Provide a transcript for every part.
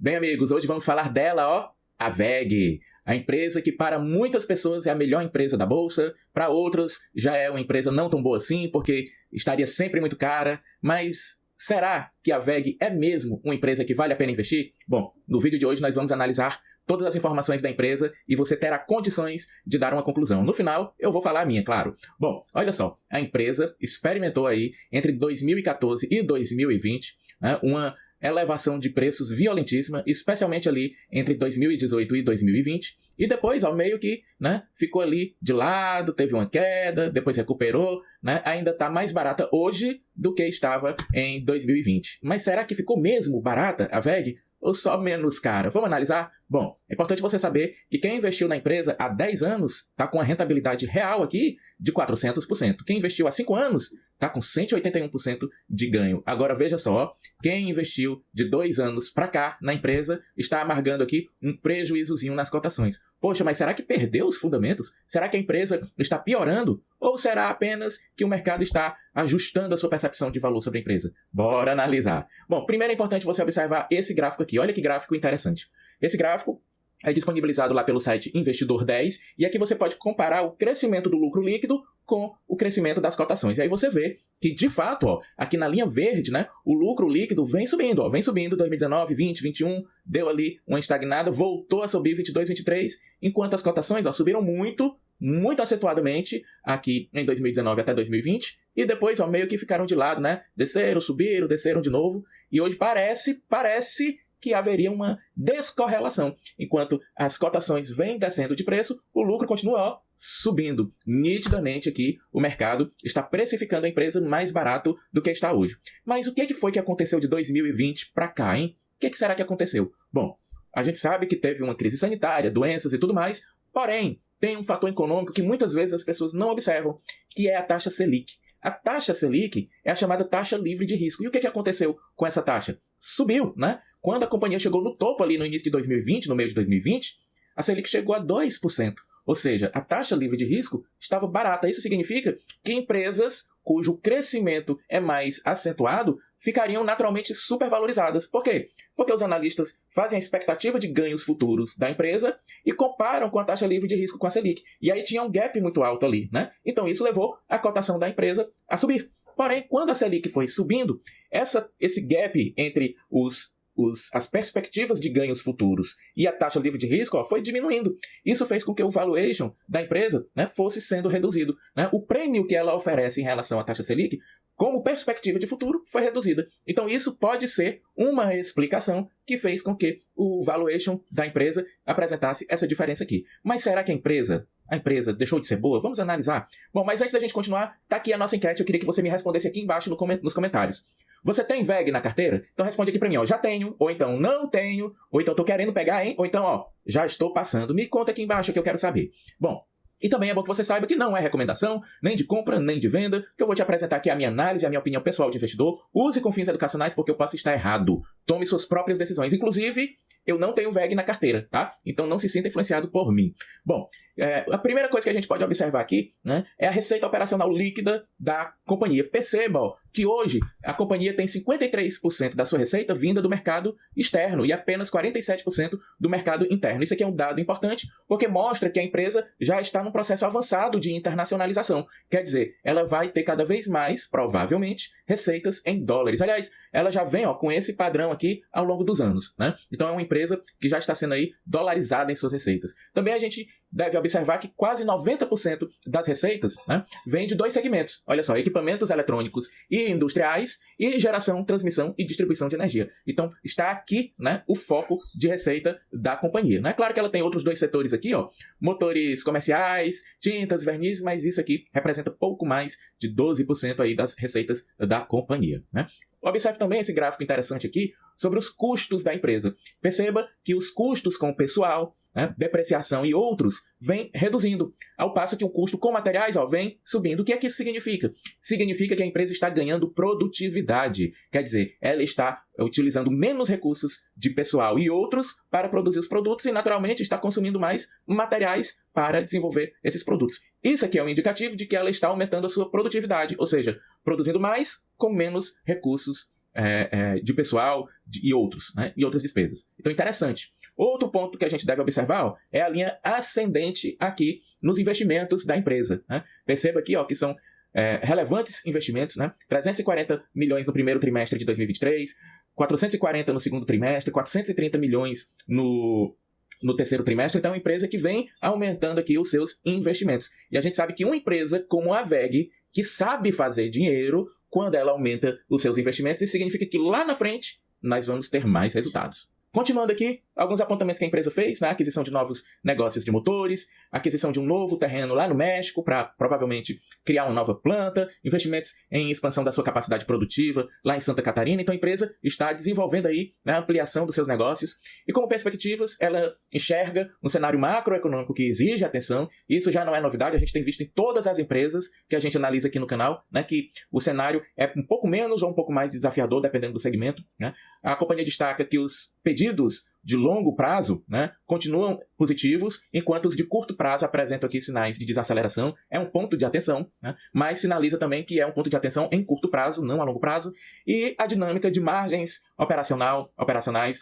Bem, amigos, hoje vamos falar dela, ó, a WEG. A empresa que para muitas pessoas é a melhor empresa da Bolsa, para outros já é uma empresa não tão boa assim, porque estaria sempre muito cara, mas será que a WEG é mesmo uma empresa que vale a pena investir? Bom, no vídeo de hoje nós vamos analisar todas as informações da empresa e você terá condições de dar uma conclusão. No final, eu vou falar a minha, claro. Bom, olha só, a empresa experimentou aí entre 2014 e 2020, né, uma elevação de preços violentíssima, especialmente ali entre 2018 e 2020, e depois, ao meio que, né, ficou ali de lado, teve uma queda, depois recuperou, né, ainda está mais barata hoje do que estava em 2020. Mas será que ficou mesmo barata a WEG? Ou só menos cara? Vamos analisar? Bom, é importante você saber que quem investiu na empresa há 10 anos está com a rentabilidade real aqui de 400%. Quem investiu há 5 anos está com 181% de ganho. Agora veja só, quem investiu de 2 anos para cá na empresa está amargando aqui um prejuízozinho nas cotações. Poxa, mas será que perdeu os fundamentos? Será que a empresa está piorando? Ou será apenas que o mercado está ajustando a sua percepção de valor sobre a empresa? Bora analisar. Bom, primeiro é importante você observar esse gráfico aqui. Olha que gráfico interessante. Esse gráfico é disponibilizado lá pelo site Investidor 10 e aqui você pode comparar o crescimento do lucro líquido com o crescimento das cotações. E aí você vê que, de fato, ó, aqui na linha verde, né, o lucro líquido vem subindo, ó, vem subindo 2019, 20, 21, deu ali uma estagnada, voltou a subir 22, 23, enquanto as cotações, ó, subiram muito acentuadamente aqui em 2019 até 2020 e depois, ó, meio que ficaram de lado, né, desceram, subiram, desceram de novo e hoje parece que haveria uma descorrelação. Enquanto as cotações vêm descendo de preço, o lucro continua, ó, subindo. Nitidamente aqui o mercado está precificando a empresa mais barato do que está hoje. Mas o que foi que aconteceu de 2020 para cá, hein? O que será que aconteceu? Bom, a gente sabe que teve uma crise sanitária, doenças e tudo mais, porém, tem um fator econômico que muitas vezes as pessoas não observam, que é a taxa Selic. A taxa Selic é a chamada taxa livre de risco. E o que aconteceu com essa taxa? Subiu, né? Quando a companhia chegou no topo ali no início de 2020, no meio de 2020, a Selic chegou a 2%. Ou seja, a taxa livre de risco estava barata. Isso significa que empresas cujo crescimento é mais acentuado ficariam naturalmente supervalorizadas. Por quê? Porque os analistas fazem a expectativa de ganhos futuros da empresa e comparam com a taxa livre de risco com a Selic. E aí tinha um gap muito alto ali, né? Então isso levou a cotação da empresa a subir. Porém, quando a Selic foi subindo, esse gap entre as perspectivas de ganhos futuros e a taxa livre de risco, ó, foi diminuindo. Isso fez com que o valuation da empresa, né, fosse sendo reduzido, né? O prêmio que ela oferece em relação à taxa Selic, como perspectiva de futuro, foi reduzida. Então isso pode ser uma explicação que fez com que o valuation da empresa apresentasse essa diferença aqui. Mas será que a empresa deixou de ser boa? Vamos analisar. Bom, mas antes da gente continuar, tá aqui a nossa enquete. Eu queria que você me respondesse aqui embaixo nos comentários. Você tem WEG na carteira? Então responde aqui pra mim, ó, já tenho, ou então não tenho, ou então tô querendo pegar, hein? Ou então, ó, já estou passando. Me conta aqui embaixo que eu quero saber. Bom, e também é bom que você saiba que não é recomendação, nem de compra, nem de venda, que eu vou te apresentar aqui a minha análise, a minha opinião pessoal de investidor. Use com fins educacionais porque eu posso estar errado. Tome suas próprias decisões. Inclusive, eu não tenho WEG na carteira, tá? Então não se sinta influenciado por mim. Bom, a primeira coisa que a gente pode observar aqui, né, é a receita operacional líquida da companhia. Perceba, ó, que hoje a companhia tem 53% da sua receita vinda do mercado externo e apenas 47% do mercado interno. Isso aqui é um dado importante porque mostra que a empresa já está num processo avançado de internacionalização. Quer dizer, ela vai ter cada vez mais, provavelmente, receitas em dólares. Aliás, ela já vem, ó, com esse padrão aqui ao longo dos anos, né? Então é uma empresa que já está sendo aí dolarizada em suas receitas. Também a gente deve observar que quase 90% das receitas, né, vem de 2 segmentos. Olha só, equipamentos eletrônicos e industriais e geração, transmissão e distribuição de energia. Então está aqui, né, o foco de receita da companhia. É claro que ela tem outros 2 setores aqui, ó, motores comerciais, tintas, vernizes, mas isso aqui representa pouco mais de 12% aí das receitas da companhia, né? Observe também esse gráfico interessante aqui sobre os custos da empresa. Perceba que os custos com o pessoal, né, depreciação e outros vem reduzindo, ao passo que o custo com materiais, ó, vem subindo. O que é que isso significa? Significa que a empresa está ganhando produtividade, quer dizer, ela está utilizando menos recursos de pessoal e outros para produzir os produtos e naturalmente está consumindo mais materiais para desenvolver esses produtos. Isso aqui é um indicativo de que ela está aumentando a sua produtividade, ou seja, produzindo mais com menos recursos de pessoal, e outros, né? E outras despesas. Então, interessante. Outro ponto que a gente deve observar, ó, é a linha ascendente aqui nos investimentos da empresa, né? Perceba aqui, ó, que são relevantes investimentos, né? 340 milhões no primeiro trimestre de 2023, 440 no segundo trimestre, 430 milhões no terceiro trimestre. Então, é uma empresa que vem aumentando aqui os seus investimentos. E a gente sabe que uma empresa como a WEG, que sabe fazer dinheiro, quando ela aumenta os seus investimentos, isso significa que lá na frente nós vamos ter mais resultados. Continuando aqui, alguns apontamentos que a empresa fez, né? Aquisição de novos negócios de motores, aquisição de um novo terreno lá no México para provavelmente criar uma nova planta, investimentos em expansão da sua capacidade produtiva lá em Santa Catarina. Então a empresa está desenvolvendo aí, né, a ampliação dos seus negócios e como perspectivas ela enxerga um cenário macroeconômico que exige atenção. Isso já não é novidade, a gente tem visto em todas as empresas que a gente analisa aqui no canal, né, que o cenário é um pouco menos ou um pouco mais desafiador dependendo do segmento, né? A companhia destaca que os pedidos de longo prazo, né, continuam positivos, enquanto os de curto prazo apresentam aqui sinais de desaceleração. É um ponto de atenção, né, mas sinaliza também que é um ponto de atenção em curto prazo, não a longo prazo. E a dinâmica de margens operacionais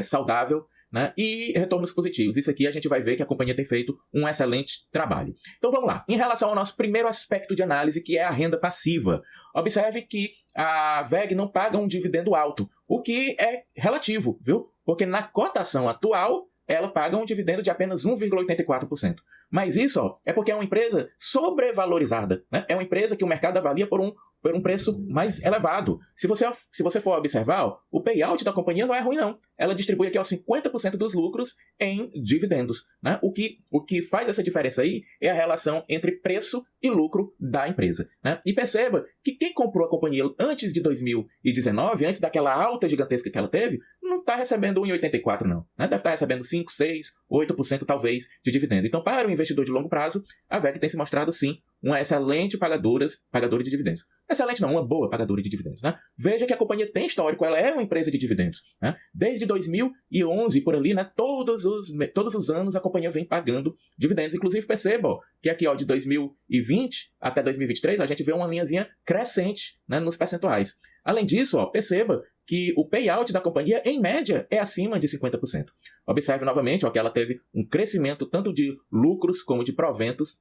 saudável, né, e retornos positivos. Isso aqui a gente vai ver que a companhia tem feito um excelente trabalho. Então vamos lá. Em relação ao nosso primeiro aspecto de análise, que é a renda passiva. Observe que a WEG não paga um dividendo alto, o que é relativo, viu? Porque na cotação atual, ela paga um dividendo de apenas 1,84%. Mas isso, ó, é porque é uma empresa sobrevalorizada, né? É uma empresa que o mercado avalia por um preço mais elevado. Se você for observar, ó, o payout da companhia não é ruim, não. Ela distribui aqui ó, 50% dos lucros em dividendos, né? O que faz essa diferença aí é a relação entre preço e lucro da empresa, né? E perceba que quem comprou a companhia antes de 2019, antes daquela alta gigantesca que ela teve, não está recebendo 1,84 não, né? Deve estar recebendo 5, 6, 8% talvez de dividendo. Então, para o investidor de longo prazo, a WEG tem se mostrado sim uma excelente pagadora de dividendos. Excelente não, uma boa pagadora de dividendos, né? Veja que a companhia tem histórico, ela é uma empresa de dividendos, né? Desde 2011, por ali, né? Todos os anos a companhia vem pagando dividendos. Inclusive, perceba ó, que aqui ó, de 2020 até 2023, a gente vê uma linhazinha crescente, né, nos percentuais. Além disso, ó, perceba que o payout da companhia, em média, é acima de 50%. Observe novamente ó, que ela teve um crescimento tanto de lucros como de proventos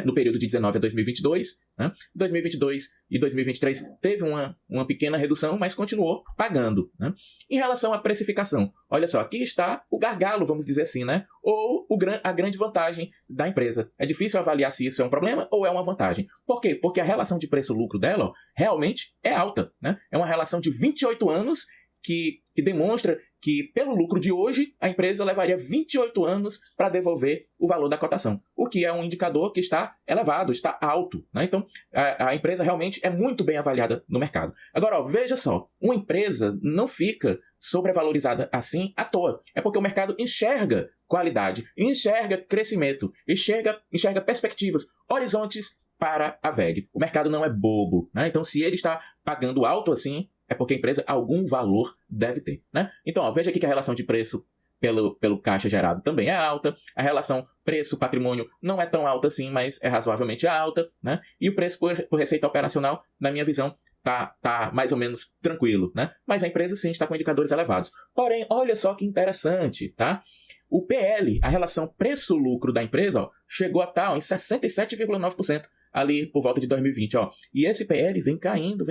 no período de 19 a 2022, né? 2022 e 2023 teve uma pequena redução, mas continuou pagando, né? Em relação à precificação, olha só, aqui está o gargalo, vamos dizer assim, né? Ou a grande vantagem da empresa. É difícil avaliar se isso é um problema ou é uma vantagem. Por quê? Porque a relação de preço-lucro dela ó, realmente é alta, né? É uma relação de 28 anos que demonstra que, pelo lucro de hoje, a empresa levaria 28 anos para devolver o valor da cotação, o que é um indicador que está elevado, está alto, né? Então, a empresa realmente é muito bem avaliada no mercado. Agora, ó, veja só, uma empresa não fica sobrevalorizada assim à toa. É porque o mercado enxerga qualidade, enxerga crescimento, enxerga perspectivas, horizontes para a WEG. O mercado não é bobo, né? Então, se ele está pagando alto assim, é porque a empresa algum valor deve ter, né? Então, ó, veja aqui que a relação de preço pelo caixa gerado também é alta. A relação preço-patrimônio não é tão alta assim, mas é razoavelmente alta, né? E o preço por receita operacional, na minha visão, tá mais ou menos tranquilo, né? Mas a empresa sim está com indicadores elevados. Porém, olha só que interessante, tá? O PL, a relação preço-lucro da empresa, ó, chegou a estar em 67,9%. Ali por volta de 2020, ó. E esse PL vem caindo.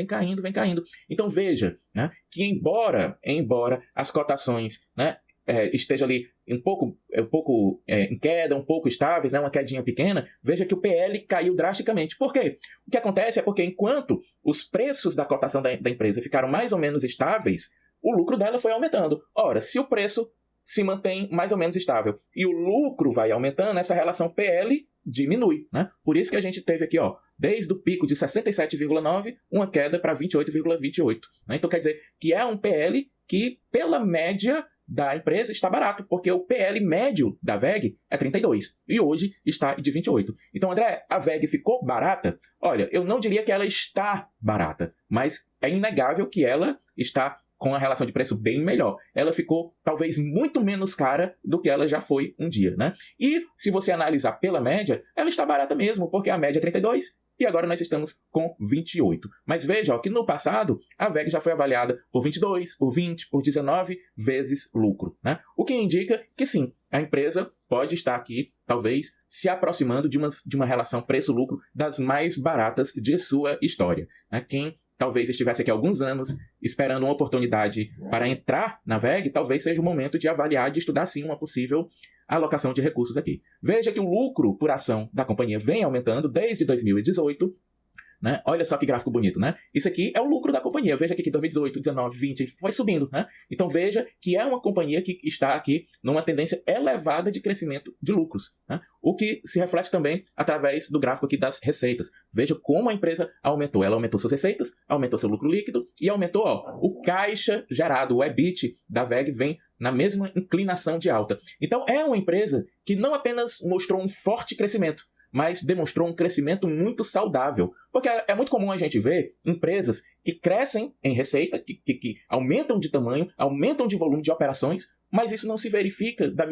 Então veja, né, que embora as cotações, né, esteja ali um pouco em queda, um pouco estáveis, né, uma quedinha pequena, veja que o PL caiu drasticamente. Por quê? O que acontece é porque enquanto os preços da cotação da empresa ficaram mais ou menos estáveis, o lucro dela foi aumentando. Ora, se o preço se mantém mais ou menos estável e o lucro vai aumentando, essa relação PL diminui, né? Por isso que a gente teve aqui, ó, desde o pico de 67,9, uma queda para 28,28. Né? Então quer dizer que é um PL que, pela média da empresa, está barato, porque o PL médio da WEG é 32 e hoje está de 28. Então, André, a WEG ficou barata? Olha, eu não diria que ela está barata, mas é inegável que ela está com a relação de preço bem melhor. Ela ficou, talvez, muito menos cara do que ela já foi um dia, né? E, se você analisar pela média, ela está barata mesmo, porque a média é 32 e agora nós estamos com 28. Mas veja ó, que no passado a VEG já foi avaliada por 22, por 20, por 19 vezes lucro, né? O que indica que sim, a empresa pode estar aqui, talvez, se aproximando de uma relação preço-lucro das mais baratas de sua história, né? Quem talvez estivesse aqui há alguns anos esperando uma oportunidade para entrar na VEG, talvez seja o momento de avaliar, de estudar sim uma possível alocação de recursos aqui. Veja que o lucro por ação da companhia vem aumentando desde 2018, né? Olha só que gráfico bonito, né? Isso aqui é o lucro da companhia. Veja que 2018, 19, 20 foi subindo, né? Então veja que é uma companhia que está aqui numa tendência elevada de crescimento de lucros, né? O que se reflete também através do gráfico aqui das receitas. Veja como a empresa aumentou. Ela aumentou suas receitas, aumentou seu lucro líquido e aumentou ó, o caixa gerado, o EBIT da VEG vem na mesma inclinação de alta. Então é uma empresa que não apenas mostrou um forte crescimento, mas demonstrou um crescimento muito saudável. Porque é muito comum a gente ver empresas que crescem em receita, que aumentam de tamanho, aumentam de volume de operações, mas isso não se verifica na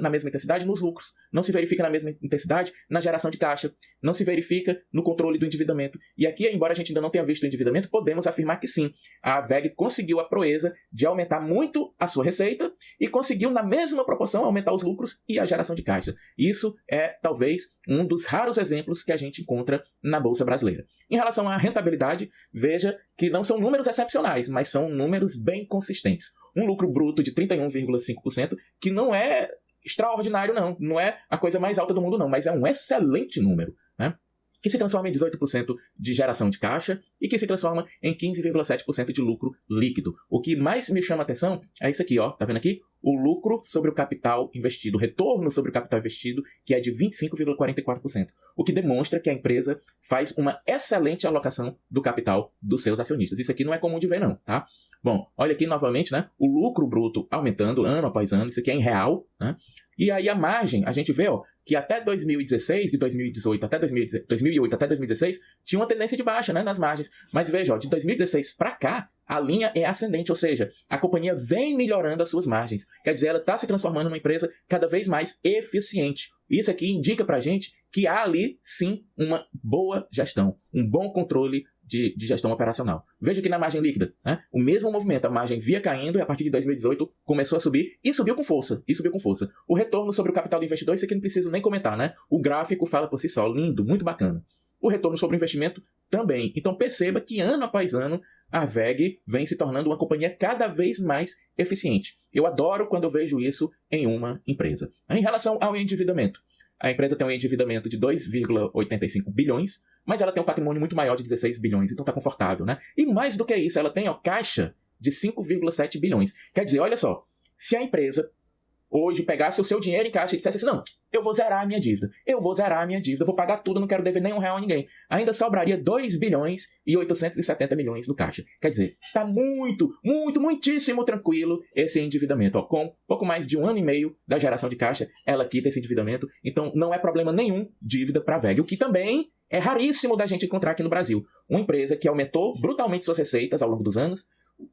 mesma intensidade nos lucros, não se verifica na mesma intensidade na geração de caixa, não se verifica no controle do endividamento. E aqui, embora a gente ainda não tenha visto o endividamento, podemos afirmar que sim, a VEG conseguiu a proeza de aumentar muito a sua receita e conseguiu, na mesma proporção, aumentar os lucros e a geração de caixa. Isso é, talvez, um dos raros exemplos que a gente encontra na Bolsa Brasileira. Em relação à rentabilidade, veja que não são números excepcionais, mas são números bem consistentes. Um lucro bruto de 31,5%, que não é extraordinário, não é a coisa mais alta do mundo, não, mas é um excelente número, né? Que se transforma em 18% de geração de caixa e que se transforma em 15,7% de lucro líquido. O que mais me chama a atenção é isso aqui, ó, tá vendo aqui? O lucro sobre o capital investido, o retorno sobre o capital investido, que é de 25,44%, o que demonstra que a empresa faz uma excelente alocação do capital dos seus acionistas. Isso aqui não é comum de ver, não, tá? Bom, olha aqui novamente, né? O lucro bruto aumentando ano após ano, isso aqui é em real, né? E aí a margem, a gente vê, ó, que até 2016, de 2018 até 2008 até 2016, tinha uma tendência de baixa, né, nas margens. Mas veja, ó, de 2016 para cá, a linha é ascendente, ou seja, a companhia vem melhorando as suas margens. Quer dizer, ela está se transformando numa empresa cada vez mais eficiente. Isso aqui indica para a gente que há ali, sim, uma boa gestão, um bom controle de gestão operacional. Veja aqui na margem líquida, né? O mesmo movimento, a margem via caindo e a partir de 2018 começou a subir e subiu com força, O retorno sobre o capital do investidor, isso aqui não preciso nem comentar, né? O gráfico fala por si só, lindo, muito bacana. O retorno sobre o investimento também. Então perceba que ano após ano a VEG vem se tornando uma companhia cada vez mais eficiente. Eu adoro quando eu vejo isso em uma empresa. Em relação ao endividamento, a empresa tem um endividamento de 2,85 bilhões, mas ela tem um patrimônio muito maior de 16 bilhões, então está confortável, né? E mais do que isso, ela tem caixa de 5,7 bilhões. Quer dizer, olha só, se a empresa hoje pegasse o seu dinheiro em caixa e dissesse assim, não, eu vou zerar a minha dívida, vou pagar tudo, não quero dever nem R$1 a ninguém, ainda sobraria 2 bilhões e 870 milhões no caixa. Quer dizer, está muitíssimo tranquilo esse endividamento. Ó, com pouco mais de 1 ano e meio da geração de caixa, ela quita esse endividamento, então não é problema nenhum dívida para a VEG, o que também é raríssimo da gente encontrar aqui no Brasil. Uma empresa que aumentou brutalmente suas receitas ao longo dos anos,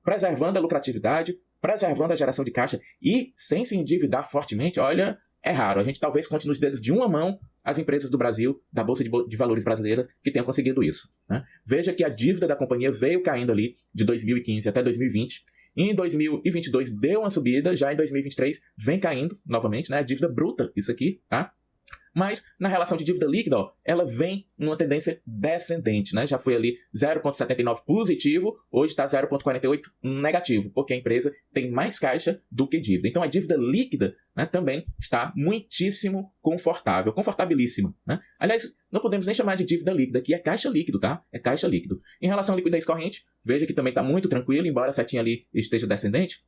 preservando a lucratividade, preservando a geração de caixa e sem se endividar fortemente, olha, é raro. A gente talvez conte nos dedos de uma mão as empresas do Brasil, da Bolsa de Valores brasileira, que tenham conseguido isso, né? Veja que a dívida da companhia veio caindo ali de 2015 até 2020. Em 2022 deu uma subida, já em 2023 vem caindo novamente, né? A dívida bruta, isso aqui, tá? Mas na relação de dívida líquida, ó, ela vem numa tendência descendente, né? Já foi ali 0,79 positivo, hoje está 0,48 negativo, porque a empresa tem mais caixa do que dívida. Então a dívida líquida, né, também está muitíssimo confortável, confortabilíssima, né? Aliás, não podemos nem chamar de dívida líquida, aqui é caixa líquido, tá? É caixa líquido. Em relação à liquidez corrente, veja que também está muito tranquilo, embora a setinha ali esteja descendente.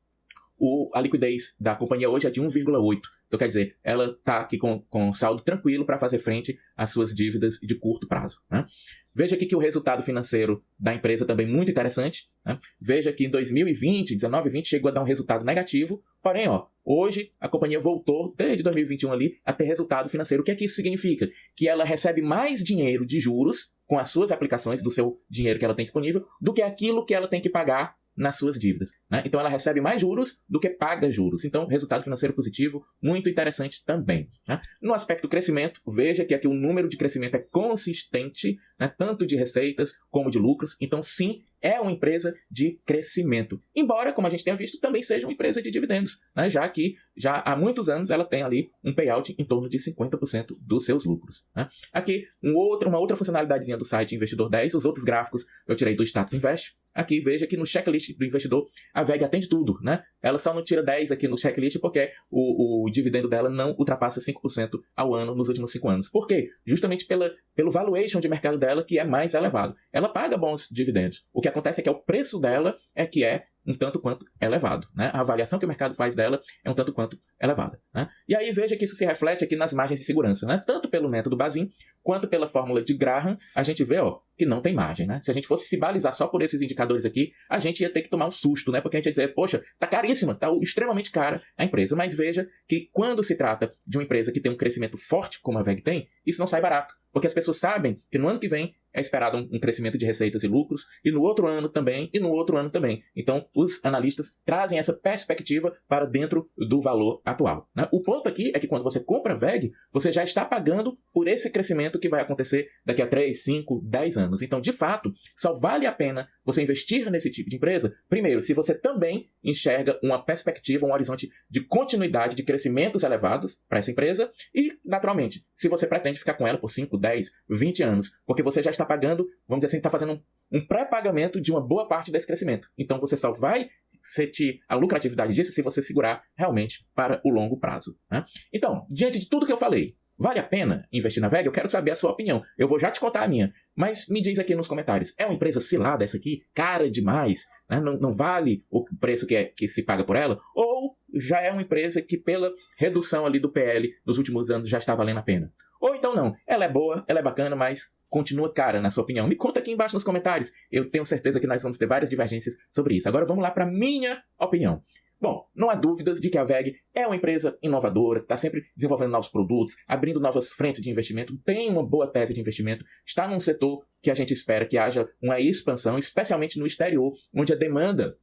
A liquidez da companhia hoje é de 1,8. Então, quer dizer, ela está aqui com saldo tranquilo para fazer frente às suas dívidas de curto prazo, né? Veja aqui que o resultado financeiro da empresa também muito interessante, né? Veja que em 2020, 19 e 20, chegou a dar um resultado negativo. Porém, ó, hoje a companhia voltou, desde 2021 ali, a ter resultado financeiro. O que é que isso significa? Que ela recebe mais dinheiro de juros com as suas aplicações do seu dinheiro que ela tem disponível do que aquilo que ela tem que pagar nas suas dívidas, né? Então ela recebe mais juros do que paga juros. Então, resultado financeiro positivo, muito interessante também, né? No aspecto do crescimento, veja que aqui o número de crescimento é consistente, né? Tanto de receitas como de lucros. Então, sim, é uma empresa de crescimento. Embora, como a gente tenha visto, também seja uma empresa de dividendos, né? Já que já há muitos anos ela tem ali um payout em torno de 50% dos seus lucros, né? Aqui, uma outra funcionalidadezinha do site Investidor 10, os outros gráficos eu tirei do Status Invest. Aqui, veja que no checklist do investidor, a VEG atende tudo, né? Ela só não tira 10 aqui no checklist porque o dividendo dela não ultrapassa 5% ao ano nos últimos 5 anos. Por quê? Justamente pelo valuation de mercado dela, que é mais elevado. Ela paga bons dividendos. O que acontece é que o preço dela é que é um tanto quanto elevado, né? A avaliação que o mercado faz dela é um tanto quanto elevada, né? E aí veja que isso se reflete aqui nas margens de segurança, né? Tanto pelo método Bazin quanto pela fórmula de Graham, a gente vê, ó, que não tem margem, né? Se a gente fosse se balizar só por esses indicadores aqui, a gente ia ter que tomar um susto, né? Porque a gente ia dizer, poxa, tá caríssima, tá extremamente cara a empresa. Mas veja que quando se trata de uma empresa que tem um crescimento forte, como a VEG tem, isso não sai barato. Porque as pessoas sabem que no ano que vem é esperado um crescimento de receitas e lucros, e no outro ano também, e no outro ano também. Então, os analistas trazem essa perspectiva para dentro do valor atual, né? O ponto aqui é que quando você compra a VEG, você já está pagando por esse crescimento que vai acontecer daqui a 3, 5, 10 anos. Então, de fato, só vale a pena você investir nesse tipo de empresa, primeiro, se você também enxerga uma perspectiva, um horizonte de continuidade de crescimentos elevados para essa empresa e, naturalmente, se você pretende ficar com ela por 5, 10, 20 anos, porque você já está pagando, vamos dizer assim, está fazendo um pré-pagamento de uma boa parte desse crescimento. Então, você só vai sentir a lucratividade disso se você segurar realmente para o longo prazo, né? Então, diante de tudo que eu falei, vale a pena investir na VEG? Eu quero saber a sua opinião. Eu vou já te contar a minha. Mas me diz aqui nos comentários. É uma empresa cilada essa aqui? Cara demais? Né? Não vale o preço que se paga por ela? Ou já é uma empresa que pela redução ali do PL nos últimos anos já está valendo a pena? Ou então não. Ela é boa, ela é bacana, mas continua cara, na sua opinião? Me conta aqui embaixo nos comentários. Eu tenho certeza que nós vamos ter várias divergências sobre isso. Agora vamos lá para a minha opinião. Bom, não há dúvidas de que a VEG é uma empresa inovadora, que está sempre desenvolvendo novos produtos, abrindo novas frentes de investimento, tem uma boa tese de investimento, está num setor que a gente espera que haja uma expansão, especialmente no exterior, onde a demanda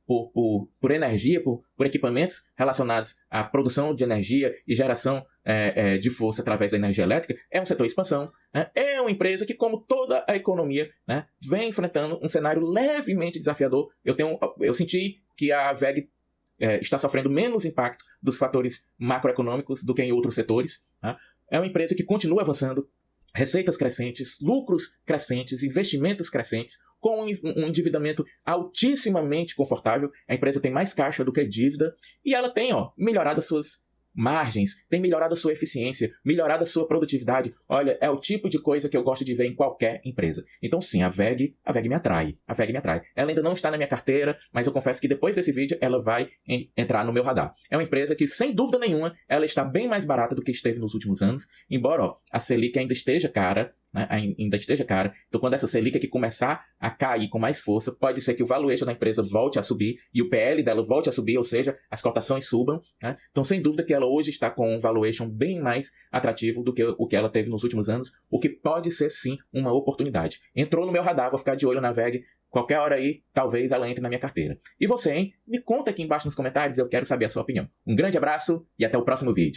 por energia, por equipamentos relacionados à produção de energia e geração de força através da energia elétrica, é um setor de expansão, né? É uma empresa que, como toda a economia, né, vem enfrentando um cenário levemente desafiador. Eu senti que a VEG está sofrendo menos impacto dos fatores macroeconômicos do que em outros setores, tá? É uma empresa que continua avançando, receitas crescentes, lucros crescentes, investimentos crescentes, com um endividamento altissimamente confortável. A empresa tem mais caixa do que dívida e ela tem melhorado as suas margens, tem melhorado a sua eficiência, melhorado a sua produtividade. Olha, é o tipo de coisa que eu gosto de ver em qualquer empresa. Então sim, a VEG me atrai. A VEG me atrai. Ela ainda não está na minha carteira, mas eu confesso que depois desse vídeo ela vai entrar no meu radar. É uma empresa que, sem dúvida nenhuma, ela está bem mais barata do que esteve nos últimos anos, embora a Selic ainda esteja cara, né, ainda esteja cara. Então, quando essa Selic aqui começar a cair com mais força, pode ser que o valuation da empresa volte a subir e o PL dela volte a subir, ou seja, as cotações subam, né? Então, sem dúvida que ela hoje está com um valuation bem mais atrativo do que o que ela teve nos últimos anos, o que pode ser, sim, uma oportunidade. Entrou no meu radar, vou ficar de olho na VEG. Qualquer hora aí, talvez ela entre na minha carteira. E você, hein? Me conta aqui embaixo nos comentários, eu quero saber a sua opinião. Um grande abraço e até o próximo vídeo.